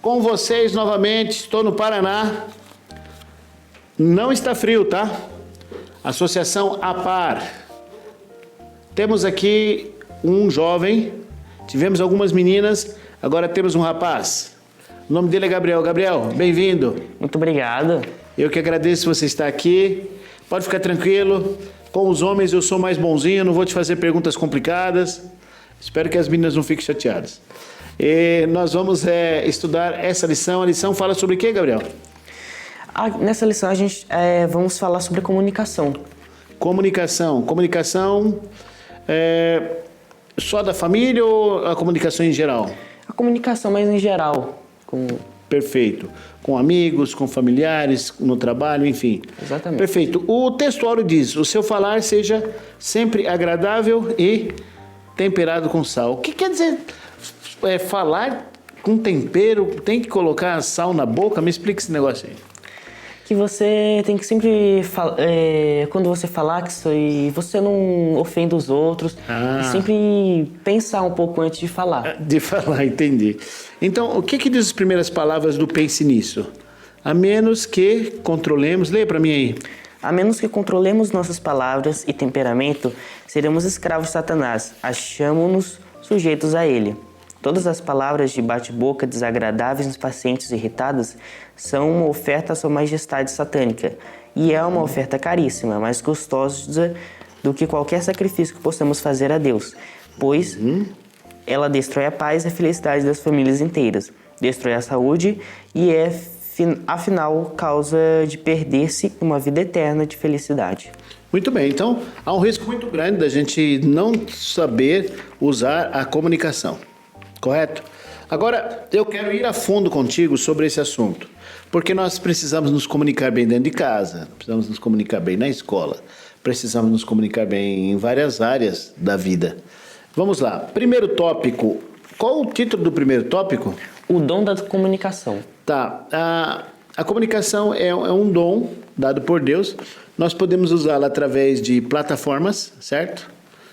Com vocês novamente, estou no Paraná. Não está frio, tá? Associação APAR. Temos aqui um jovem, tivemos algumas meninas, agora temos um rapaz. O nome dele é Gabriel. Gabriel, bem-vindo. Muito obrigado. Eu que agradeço você estar aqui. Pode ficar tranquilo. Com os homens eu sou mais bonzinho, não vou te fazer perguntas complicadas. Espero que as meninas não fiquem chateadas. E nós vamos estudar essa lição. A lição fala sobre o que, Gabriel? Nessa lição a gente vamos falar sobre comunicação. Comunicação só da família ou a comunicação em geral? A comunicação mais em geral. Perfeito. Com amigos, com familiares, no trabalho, enfim. Exatamente. Perfeito. O textuário diz, o seu falar seja sempre agradável e temperado com sal. O que quer dizer falar com tempero? Tem que colocar sal na boca? Me explica esse negócio aí. Que você tem que sempre, quando você falar, que você não ofenda os outros. E sempre pensar um pouco antes de falar. De falar, entendi. Então, o que diz as primeiras palavras do pense nisso? A menos que controlemos... Leia para mim aí. A menos que controlemos nossas palavras e temperamento, seremos escravos de Satanás. Achamos-nos sujeitos a ele. Todas as palavras de bate-boca desagradáveis nos pacientes irritados são uma oferta à sua majestade satânica. E é uma oferta caríssima, mais custosa do que qualquer sacrifício que possamos fazer a Deus. Pois ela destrói a paz e a felicidade das famílias inteiras. Destrói a saúde e afinal, causa de perder-se uma vida eterna de felicidade. Muito bem, então há um risco muito grande da gente não saber usar a comunicação. Correto? Agora, eu quero ir a fundo contigo sobre esse assunto, porque nós precisamos nos comunicar bem dentro de casa, precisamos nos comunicar bem na escola, precisamos nos comunicar bem em várias áreas da vida. Vamos lá. Primeiro tópico. Qual o título do primeiro tópico? O dom da comunicação. Tá. A comunicação é um dom dado por Deus. Nós podemos usá-la através de plataformas, certo?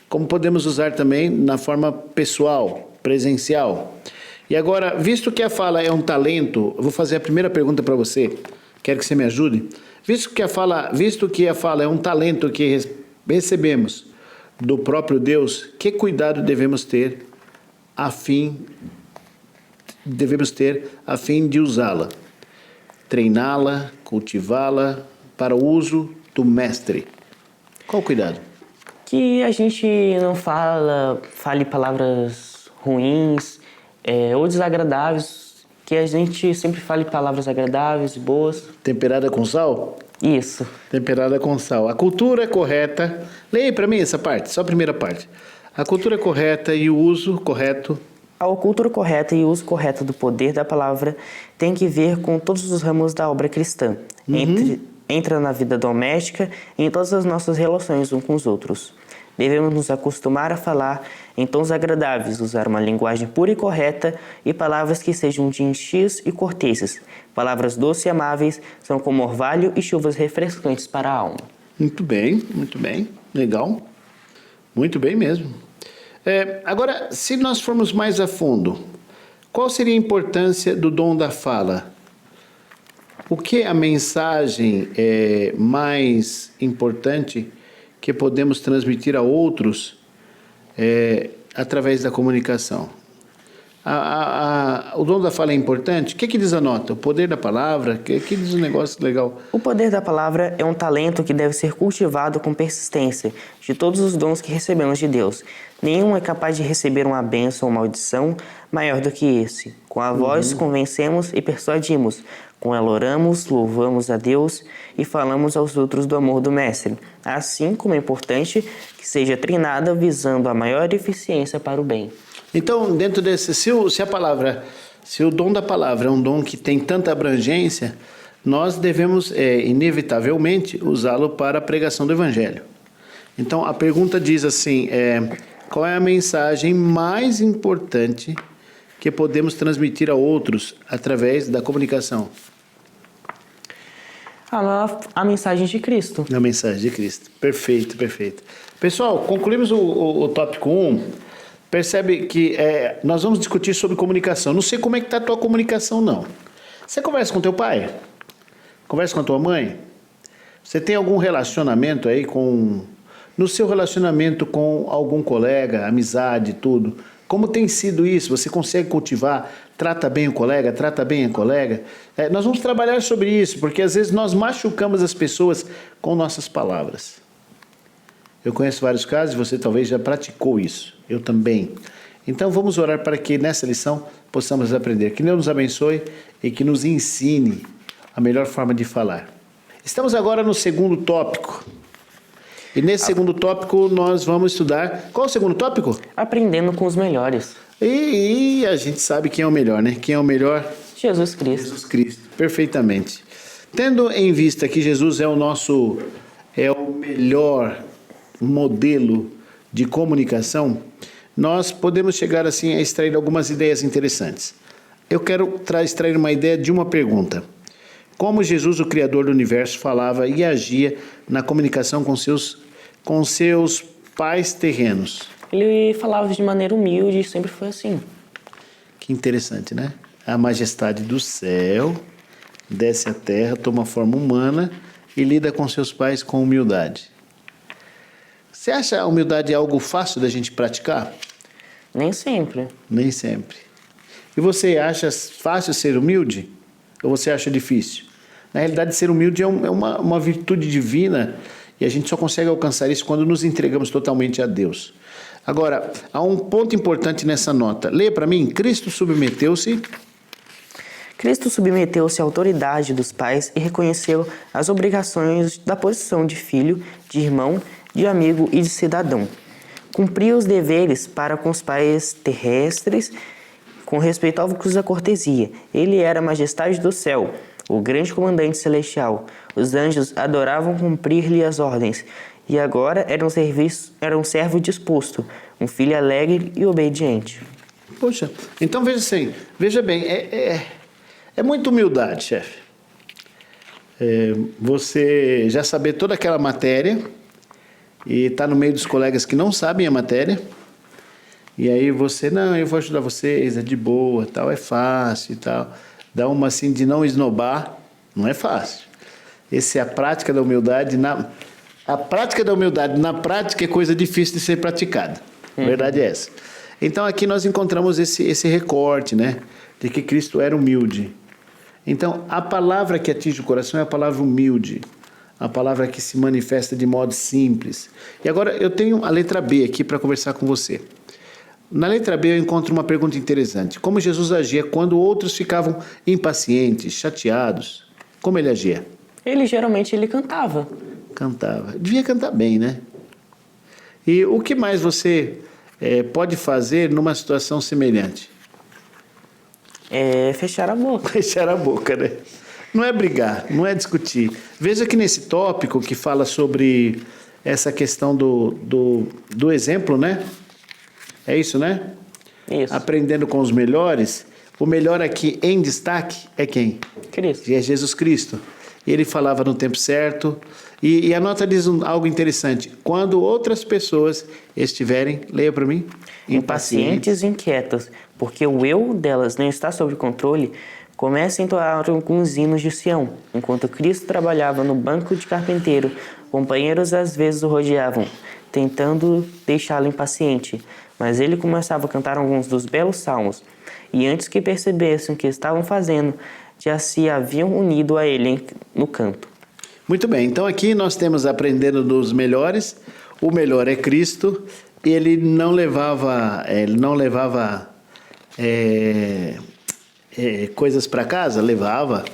Como podemos usar também na forma pessoal, presencial. E agora, visto que a fala é um talento, eu vou fazer a primeira pergunta para você. Quero que você me ajude. Visto que a fala é um talento que recebemos do próprio Deus, que cuidado devemos ter a fim de usá-la? Treiná-la, cultivá-la para o uso do mestre. Qual o cuidado? Que a gente não fale palavras ruins ou desagradáveis, que a gente sempre fale palavras agradáveis e boas. Temperada com sal? Isso. Temperada com sal. A cultura correta... Leia para mim essa parte, só a primeira parte. A cultura correta e o uso correto... A cultura correta e o uso correto do poder da palavra tem que ver com todos os ramos da obra cristã. Entra na vida doméstica e em todas as nossas relações uns com os outros. Devemos nos acostumar a falar em tons agradáveis, usar uma linguagem pura e correta e palavras que sejam gentis e corteses. Palavras doces e amáveis são como orvalho e chuvas refrescantes para a alma. Muito bem, legal. Muito bem mesmo. Agora, se nós formos mais a fundo, qual seria a importância do dom da fala? O que é a mensagem mais importante que podemos transmitir a outros através da comunicação? O dom da fala é importante? O que diz a nota? O poder da palavra? O que diz um negócio legal? O poder da palavra é um talento que deve ser cultivado com persistência de todos os dons que recebemos de Deus. Nenhum é capaz de receber uma bênção ou maldição maior do que esse. Com a voz convencemos e persuadimos. Com ela oramos, louvamos a Deus e falamos aos outros do amor do Mestre. Assim como é importante que seja treinada visando a maior eficiência para o bem. Então, dentro desse, se o dom da palavra é um dom que tem tanta abrangência, nós devemos, inevitavelmente, usá-lo para a pregação do Evangelho. Então, a pergunta diz assim, qual é a mensagem mais importante que podemos transmitir a outros através da comunicação? A mensagem de Cristo. A mensagem de Cristo. Perfeito. Pessoal, concluímos o tópico 1. Percebe que nós vamos discutir sobre comunicação. Não sei como é que está a tua comunicação, não. Você conversa com teu pai? Conversa com a tua mãe? Você tem algum relacionamento aí no seu relacionamento com algum colega, amizade, tudo? Como tem sido isso? Você consegue cultivar? Trata bem o colega? Trata bem a colega? Nós vamos trabalhar sobre isso, porque às vezes nós machucamos as pessoas com nossas palavras. Eu conheço vários casos e você talvez já praticou isso. Eu também. Então vamos orar para que nessa lição possamos aprender. Que Deus nos abençoe e que nos ensine a melhor forma de falar. Estamos agora no segundo tópico. E nesse segundo tópico nós vamos estudar... Qual é o segundo tópico? Aprendendo com os melhores. E a gente sabe quem é o melhor, né? Quem é o melhor? Jesus Cristo. Jesus Cristo. Perfeitamente. Tendo em vista que Jesus é o melhor modelo de comunicação, nós podemos chegar assim a extrair algumas ideias interessantes. Eu quero extrair uma ideia de uma pergunta. Como Jesus, o Criador do Universo, falava e agia na comunicação com seus pais terrenos? Ele falava de maneira humilde e sempre foi assim. Que interessante, né? A majestade do céu desce à terra, toma forma humana e lida com seus pais com humildade. Você acha a humildade algo fácil da gente praticar? Nem sempre. Nem sempre. E você acha fácil ser humilde? Ou você acha difícil? Na realidade, ser humilde é uma virtude divina e a gente só consegue alcançar isso quando nos entregamos totalmente a Deus. Agora, há um ponto importante nessa nota. Leia para mim. Cristo submeteu-se à autoridade dos pais e reconheceu as obrigações da posição de filho, de irmão, de amigo e de cidadão. Cumpria os deveres para com os pais terrestres com respeito à cortesia. Ele era a majestade do céu, o grande comandante celestial. Os anjos adoravam cumprir-lhe as ordens. E agora era um servo disposto, um filho alegre e obediente. Poxa, então veja bem, é muita humildade, chefe. Você já saber toda aquela matéria e está no meio dos colegas que não sabem a matéria, e aí você, não, eu vou ajudar vocês, é de boa, tal, é fácil e tal. Dá uma assim de não esnobar, não é fácil. Essa é a prática da humildade. A prática da humildade na prática é coisa difícil de ser praticada. A verdade é essa. Então aqui nós encontramos esse recorte, né? De que Cristo era humilde. Então a palavra que atinge o coração é a palavra humilde. A palavra que se manifesta de modo simples. E agora eu tenho a letra B aqui para conversar com você. Na letra B eu encontro uma pergunta interessante. Como Jesus agia quando outros ficavam impacientes, chateados? Como ele agia? Geralmente ele cantava. Cantava. Devia cantar bem, né? E o que mais você pode fazer numa situação semelhante? Fechar a boca. Fechar a boca, né? Não é brigar, não é discutir. Veja que nesse tópico que fala sobre essa questão do exemplo, né? É isso, né? Isso. Aprendendo com os melhores. O melhor aqui em destaque é quem? Cristo. É Jesus Cristo. Ele falava no tempo certo. E a nota diz algo interessante. Quando outras pessoas estiverem, leia para mim, Impacientes e inquietas, porque o eu delas não está sob controle, começa a entoar alguns hinos de Sião. Enquanto Cristo trabalhava no banco de carpinteiro, companheiros às vezes o rodeavam, tentando deixá-lo impaciente. Mas ele começava a cantar alguns dos belos salmos, e antes que percebessem o que estavam fazendo, já se haviam unido a ele no canto. Muito bem, então aqui nós temos aprendendo dos melhores. O melhor é Cristo. Ele não levava coisas para casa? Levava.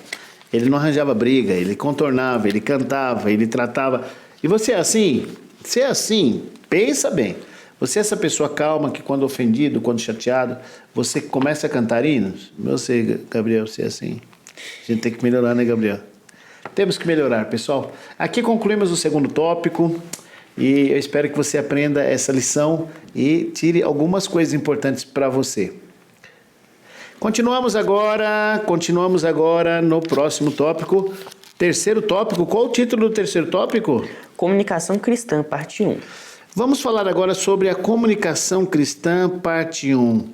Ele não arranjava briga, ele contornava, ele cantava, ele tratava. E você é assim? Se é assim, pensa bem. Você é essa pessoa calma que quando ofendido, quando chateado, você começa a cantar hinos? Você, Gabriel, você é assim. A gente tem que melhorar, né, Gabriel? Temos que melhorar, pessoal. Aqui concluímos o segundo tópico e eu espero que você aprenda essa lição e tire algumas coisas importantes para você. Continuamos agora no próximo tópico. Terceiro tópico, qual o título do terceiro tópico? Comunicação cristã, parte 1. Vamos falar agora sobre a comunicação cristã, parte 1.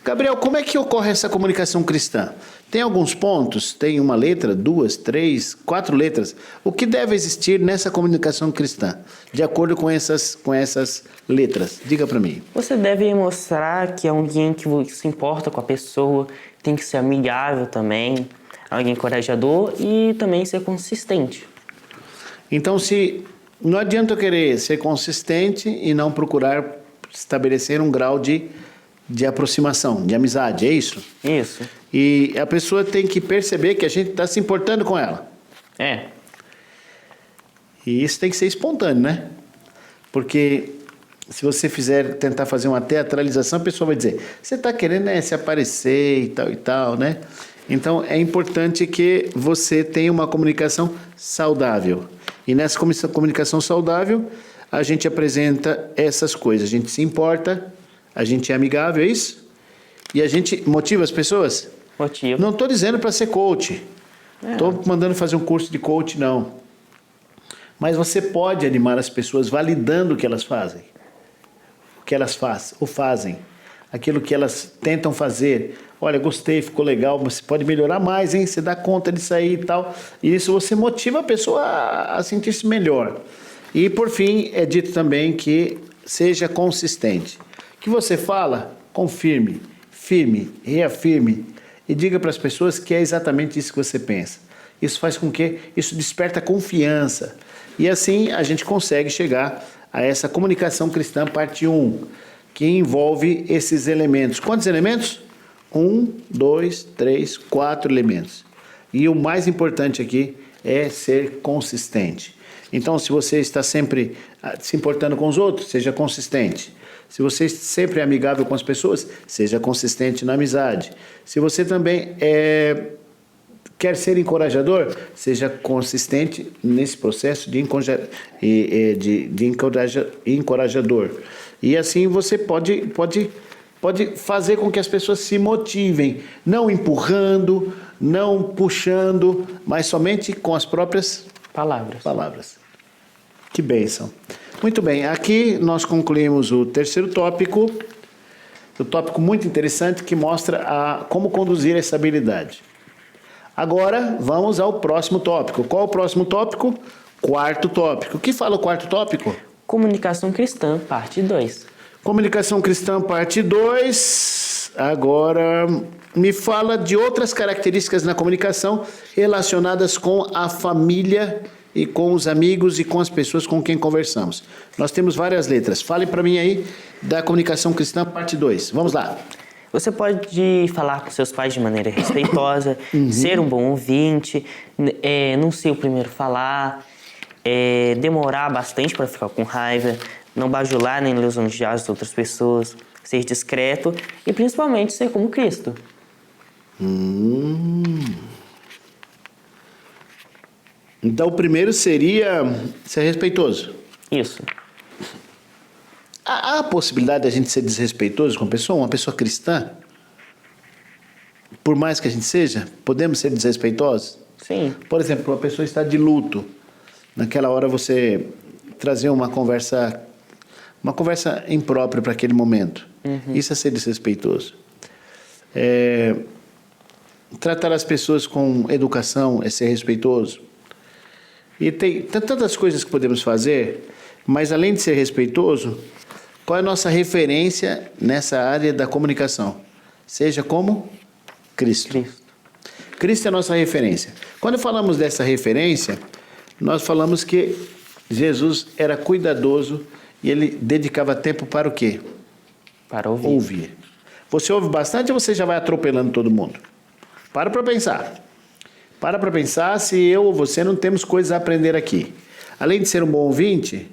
Gabriel, como é que ocorre essa comunicação cristã? Tem alguns pontos? Tem uma letra, 2, 3, 4 letras? O que deve existir nessa comunicação cristã, de acordo com essas letras? Diga para mim. Você deve mostrar que é alguém que se importa com a pessoa, tem que ser amigável também, alguém encorajador e também ser consistente. Então, não adianta eu querer ser consistente e não procurar estabelecer um grau de aproximação, de amizade, é isso? Isso. E a pessoa tem que perceber que a gente está se importando com ela. É. E isso tem que ser espontâneo, né? Porque se você tentar fazer uma teatralização, a pessoa vai dizer, você está querendo se aparecer e tal, né? Então, é importante que você tenha uma comunicação saudável. E nessa comunicação saudável, a gente apresenta essas coisas. A gente se importa, a gente é amigável, é isso? E a gente motiva as pessoas? Motivo. Não estou dizendo para ser coach. Estou mandando fazer um curso de coach, não. Mas você pode animar as pessoas validando o que elas fazem. O que elas fazem. Aquilo que elas tentam fazer. Olha, gostei, ficou legal, mas você pode melhorar mais, hein? Você dá conta disso aí e tal. E isso você motiva a pessoa a sentir-se melhor. E, por fim, é dito também que seja consistente. O que você fala, confirme, firme, reafirme e diga para as pessoas que é exatamente isso que você pensa. Isso faz com que isso desperta confiança. E assim a gente consegue chegar a essa comunicação cristã parte 1, que envolve esses elementos. Quantos elementos? 1, 2, 3, 4 elementos. E o mais importante aqui é ser consistente. Então, se você está sempre se importando com os outros, seja consistente. Se você sempre é amigável com as pessoas, seja consistente na amizade. Se você também quer ser encorajador, seja consistente nesse processo de encorajador. E assim você pode fazer com que as pessoas se motivem, não empurrando, não puxando, mas somente com as próprias palavras. Que bênção. Muito bem, aqui nós concluímos o terceiro tópico, um tópico muito interessante que mostra como conduzir essa habilidade. Agora vamos ao próximo tópico. Qual é o próximo tópico? Quarto tópico. O que fala o quarto tópico? Comunicação cristã, parte 2. Comunicação cristã, parte 2. Agora me fala de outras características na comunicação relacionadas com a família e com os amigos e com as pessoas com quem conversamos. Nós temos várias letras. Fale para mim aí da comunicação cristã, parte 2. Vamos lá. Você pode falar com seus pais de maneira respeitosa, ser um bom ouvinte, não ser o primeiro a falar, demorar bastante para ficar com raiva, não bajular nem lisonjear as outras pessoas, ser discreto e principalmente ser como Cristo. Então, o primeiro seria ser respeitoso. Isso. Há a possibilidade de a gente ser desrespeitoso com uma pessoa cristã? Por mais que a gente seja, podemos ser desrespeitosos? Sim. Por exemplo, uma pessoa está de luto. Naquela hora você trazer uma conversa imprópria para aquele momento. Isso é ser desrespeitoso. Tratar as pessoas com educação é ser respeitoso. E tem tantas coisas que podemos fazer, mas além de ser respeitoso, qual é a nossa referência nessa área da comunicação? Seja como Cristo. Cristo é a nossa referência. Quando falamos dessa referência, nós falamos que Jesus era cuidadoso e ele dedicava tempo para o quê? Para Ouvir. Você ouve bastante ou você já vai atropelando todo mundo? Para pensar. Para pensar se eu ou você não temos coisas a aprender aqui. Além de ser um bom ouvinte,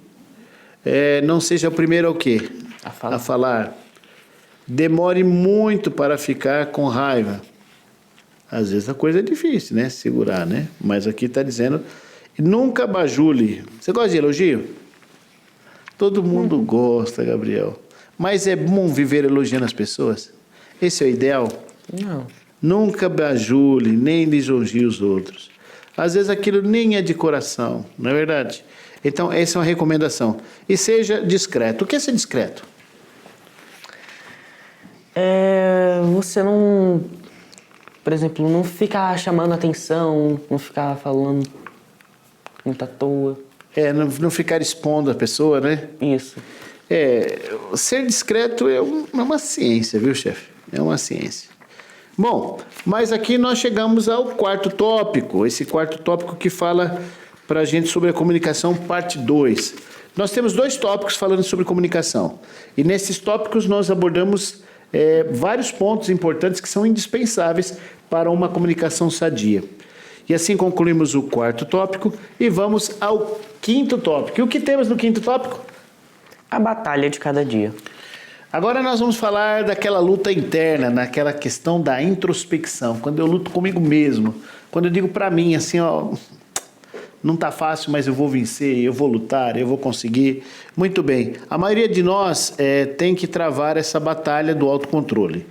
não seja o primeiro ao quê? A falar. Demore muito para ficar com raiva. Às vezes a coisa é difícil, né? Segurar, né? Mas aqui está dizendo, nunca bajule. Você gosta de elogio? Todo mundo gosta, Gabriel. Mas é bom viver elogiando as pessoas? Esse é o ideal? Não. Nunca bajule, nem lisonjie os outros. Às vezes aquilo nem é de coração, não é verdade? Então, essa é uma recomendação. E seja discreto. O que é ser discreto? Você não, por exemplo, não ficar chamando atenção, não ficar falando muito à toa. Não ficar expondo a pessoa, né? Isso. Ser discreto é uma ciência, viu, chefe? É uma ciência. Bom, mas aqui nós chegamos ao quarto tópico. Esse quarto tópico que fala para a gente sobre a comunicação, parte 2. Nós temos 2 tópicos falando sobre comunicação. E nesses tópicos nós abordamos vários pontos importantes que são indispensáveis para uma comunicação sadia. E assim concluímos o quarto tópico e vamos ao quinto tópico. E o que temos no quinto tópico? A batalha de cada dia. Agora nós vamos falar daquela luta interna, naquela questão da introspecção. Quando eu luto comigo mesmo. Quando eu digo para mim assim, ó, não tá fácil, mas eu vou vencer, eu vou lutar, eu vou conseguir. Muito bem. A maioria de nós tem que travar essa batalha do autocontrole.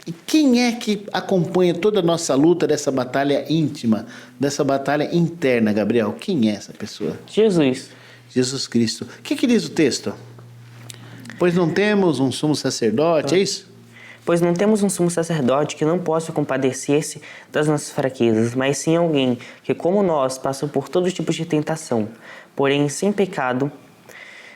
E quem é que acompanha toda a nossa luta dessa batalha íntima, dessa batalha interna, Gabriel? Quem é essa pessoa? Jesus. Jesus Cristo. O que diz o texto? Pois não temos um sumo sacerdote, é isso? Pois não temos um sumo sacerdote que não possa compadecer-se das nossas fraquezas, mas sim alguém que, como nós, passou por todos os tipos de tentação, porém sem pecado.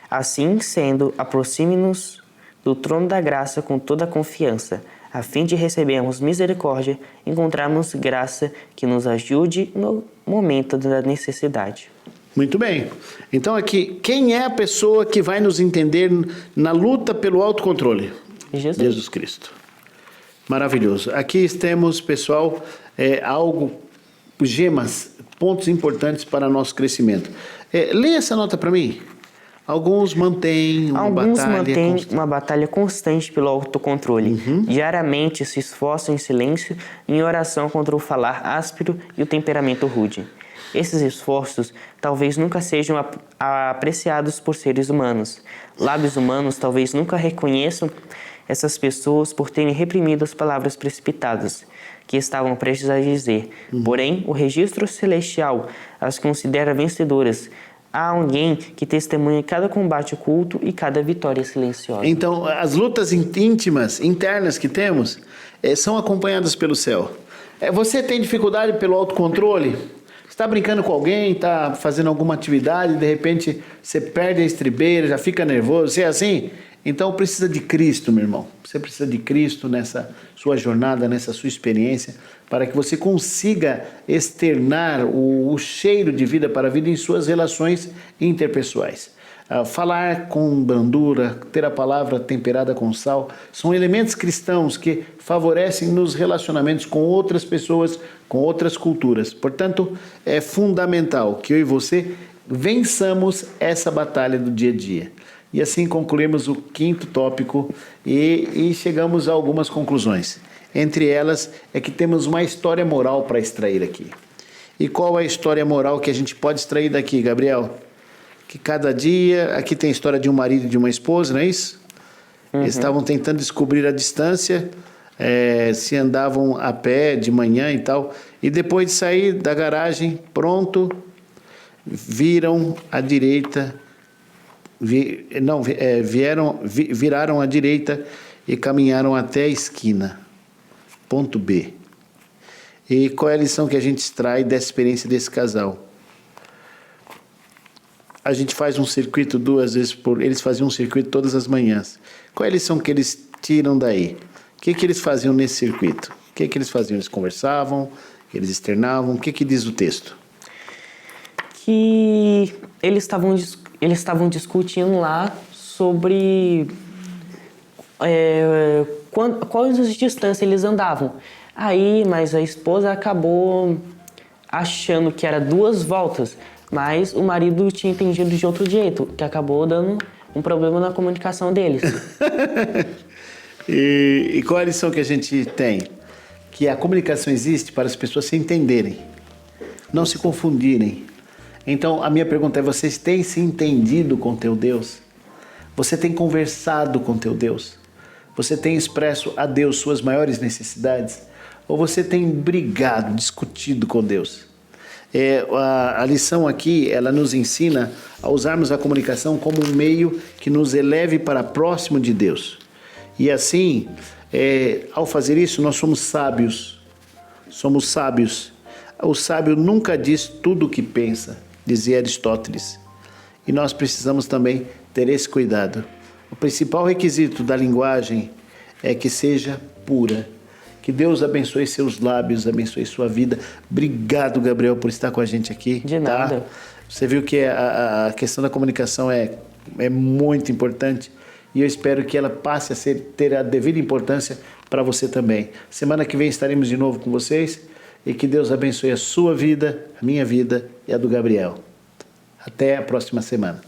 Assim sendo, aproxime-nos do trono da graça com toda a confiança, a fim de recebermos misericórdia e encontrarmos graça que nos ajude no momento da necessidade. Muito bem. Então aqui, quem é a pessoa que vai nos entender na luta pelo autocontrole? Jesus Cristo. Maravilhoso. Aqui temos, pessoal, gemas, pontos importantes para nosso crescimento. Lê essa nota para mim. Alguns mantêm uma batalha constante pelo autocontrole. Diariamente se esforçam em silêncio em oração contra o falar áspero e o temperamento rude. Esses esforços talvez nunca sejam apreciados por seres humanos. Lábios humanos talvez nunca reconheçam essas pessoas por terem reprimido as palavras precipitadas que estavam prestes a dizer. Porém, o registro celestial as considera vencedoras. Há alguém que testemunha cada combate oculto e cada vitória silenciosa. Então, as lutas íntimas, internas que temos, são acompanhadas pelo céu. Você tem dificuldade pelo autocontrole? Está brincando com alguém, está fazendo alguma atividade, de repente você perde a estribeira, já fica nervoso, você é assim? Então precisa de Cristo, meu irmão. Você precisa de Cristo nessa sua jornada, nessa sua experiência, para que você consiga externar o cheiro de vida para a vida em suas relações interpessoais. Falar com brandura, ter a palavra temperada com sal, são elementos cristãos que favorecem nos relacionamentos com outras pessoas, com outras culturas. Portanto, é fundamental que eu e você vençamos essa batalha do dia a dia. E assim concluímos o quinto tópico e chegamos a algumas conclusões. Entre elas é que temos uma história moral para extrair aqui. E qual é a história moral que a gente pode extrair daqui, Gabriel? Que cada dia, aqui tem a história de um marido e de uma esposa, não é isso? Eles estavam tentando descobrir a distância, se andavam a pé de manhã e tal, e depois de sair da garagem, pronto, viram à direita, viraram à direita e caminharam até a esquina, ponto B. E qual é a lição que a gente extrai dessa experiência desse casal? A gente faz um circuito 2 vezes eles faziam um circuito todas as manhãs. Qual é a lição que eles tiram daí? O que eles faziam nesse circuito? O que eles faziam? Eles conversavam, eles externavam. O que diz o texto? Que eles estavam discutindo lá sobre quais as distâncias eles andavam. Aí, mas a esposa acabou achando que era 2 voltas, mas o marido tinha entendido de outro jeito, que acabou dando um problema na comunicação deles. E qual é a lição que a gente tem? Que a comunicação existe para as pessoas se entenderem, não se confundirem. Então, a minha pergunta é, vocês têm se entendido com teu Deus? Você tem conversado com teu Deus? Você tem expresso a Deus suas maiores necessidades? Ou você tem brigado, discutido com Deus? A lição aqui, ela nos ensina a usarmos a comunicação como um meio que nos eleve para próximo de Deus. E assim, ao fazer isso, nós somos sábios. Somos sábios. O sábio nunca diz tudo o que pensa, dizia Aristóteles. E nós precisamos também ter esse cuidado. O principal requisito da linguagem é que seja pura. Que Deus abençoe seus lábios, abençoe sua vida. Obrigado, Gabriel, por estar com a gente aqui. De nada. Tá? Você viu que a questão da comunicação é muito importante e eu espero que ela passe a ter a devida importância para você também. Semana que vem estaremos de novo com vocês e que Deus abençoe a sua vida, a minha vida e a do Gabriel. Até a próxima semana.